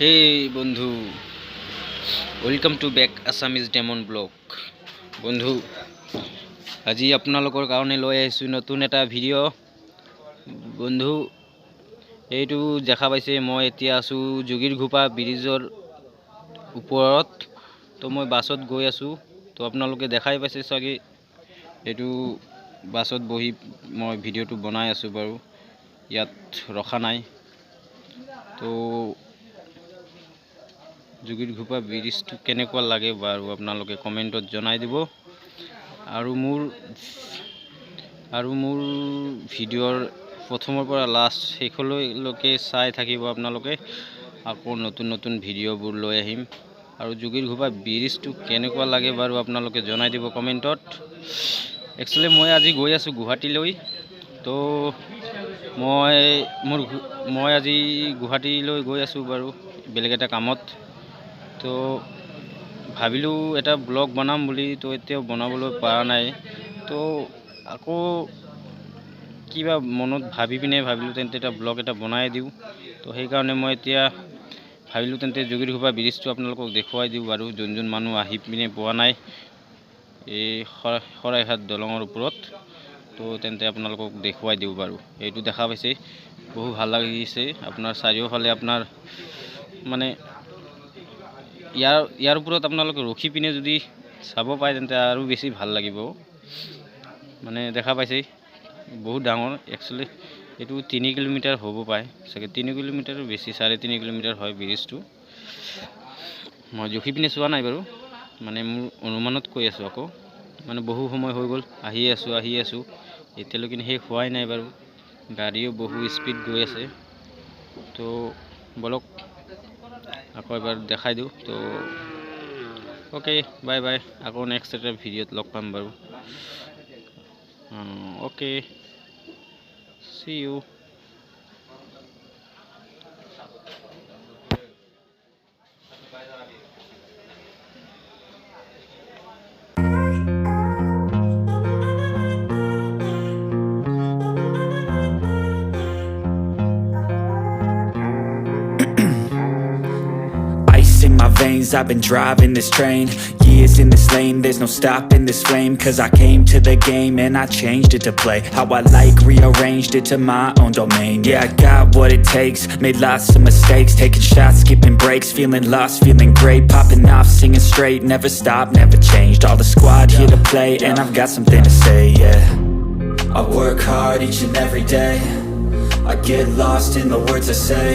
Hey বন্ধু, welcome to back Assamese demon blog. বন্ধু, আজি আপোনালোকৰ কাৰণে লৈ আহিছোঁ নতুন এটা ভিডিঅ'। বন্ধু, এইটো দেখা পাইছে মই এতিয়া আছোঁ জগিৰঘোপা ব্ৰিজৰ ওপৰত। তো মই বাছত গৈ আছোঁ। তো আপোনালোকে দেখাই পাইছে চাগে, এইটো বাছত বহি মই ভিডিঅ'টো বনাই আছোঁ বাৰু, ইয়াত ৰখা নাই। তো জগিৰঘোপা ব্ৰিজটো কেনেকুৱা লাগে বাৰু আপোনালোকে কমেণ্টত জনাই দিব। আৰু মোৰ ভিডিঅ'ৰ প্ৰথমৰ পৰা লাষ্ট শেষলৈকে চাই থাকিব আপোনালোকে। আকৌ নতুন নতুন ভিডিঅ'বোৰ লৈ আহিম। আৰু জগিৰঘোপা ব্ৰিজটো কেনেকুৱা লাগে বাৰু আপোনালোকে জনাই দিব কমেণ্টত। একচুৱেলি মই আজি গৈ আছোঁ গুৱাহাটীলৈ। তো মই আজি গুৱাহাটীলৈ গৈ আছোঁ বাৰু, বেলেগ এটা কামত। তো ভাবিলোঁ এটা ব্লগ বনাম বুলি, তো এতিয়াও বনাবলৈ পৰা নাই। তো আকৌ কিবা মনত ভাবি পিনে ভাবিলোঁ তেন্তে এটা ব্লগ এটা বনাই দিওঁ। তো সেইকাৰণে মই এতিয়া ভাবিলোঁ তেন্তে জগিৰঘোপা ব্ৰিজটো আপোনালোকক দেখুৱাই দিওঁ বাৰু, যোন মানুহ আহি পিনে পোৱা নাই এই শৰাইঘাট দলঙৰ ওপৰত। তো তেন্তে আপোনালোকক দেখুৱাই দিওঁ বাৰু। এইটো দেখা পাইছে, বহু ভাল লাগিছে। আপোনাৰ চাৰিওফালে আপোনাৰ মানে ইয়াৰ ওপৰত আপোনালোকে ৰখি পিনে যদি চাব পায় তেন্তে আৰু বেছি ভাল লাগিব। মানে দেখা পাইছে বহুত ডাঙৰ। একচুৱেলি এইটো 3 কিলোমিটাৰ হ'ব পাৰে চাগে, 3 কিলোমিটাৰো বেছি, 3.5 কিলোমিটাৰ হয় ব্ৰিজটো। মই জুখি পিনে চোৱা নাই বাৰু, মানে মোৰ অনুমানত কৈ আছোঁ। আকৌ মানে বহু সময় হৈ গ'ল, আহি আছোঁ এতিয়ালৈকে শেষ হোৱাই নাই বাৰু। গাড়ীও বহু স্পীড গৈ আছে। তো বলক আকৌ এবাৰ দেখাই দিওঁ। তো অ'কে, বাই বাই। আকৌ নেক্সট এটা ভিডিঅ'ত লগ পাম বাৰু। Okay, C U. Ice in my veins, I've been driving this train. Years in this lane, there's no stopping this flame. Cause I came to the game and I changed it to play how I like, rearranged it to my own domain. Yeah, I got what it takes, made lots of mistakes, taking shots, skipping breaks, feeling lost, feeling great, popping off, singing straight, never stopped, never changed. All the squad here to play and I've got something to say, yeah. I work hard each and every day, I get lost in the words I say.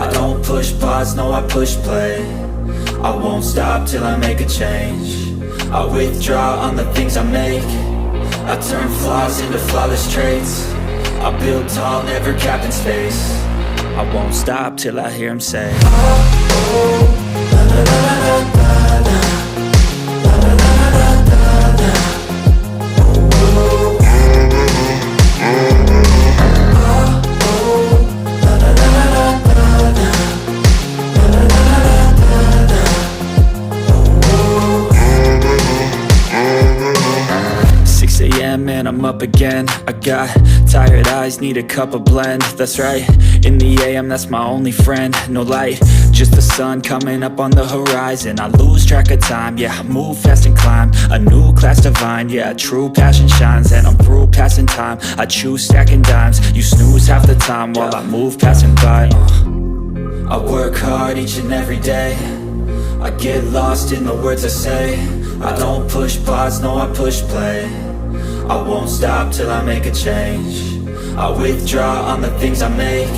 I don't push pause, no I push play. I won't stop till I make a change. I withdraw on the things I make. I turn flaws into flawless traits. I build tall, never capped in space. I won't stop till I hear him say, oh, oh, la la la la la la, la la la la la la, oh, oh. And I'm up again. I got tired eyes, need a cup of blend. That's right, in the AM, that's my only friend. No light, just the sun coming up on the horizon. I lose track of time, yeah, I move fast and climb a new class divine, yeah, true passion shines. And I'm through passing time, I choose stacking dimes. You snooze half the time while I move passing by. I work hard each and every day, I get lost in the words I say. I don't push pause, no I push play. I won't stop till I make a change. I withdraw on the things I make.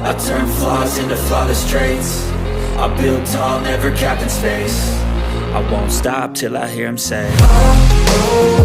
I turn flaws into flawless traits. I build tall, never capped in space. I won't stop till I hear him say, oh, oh.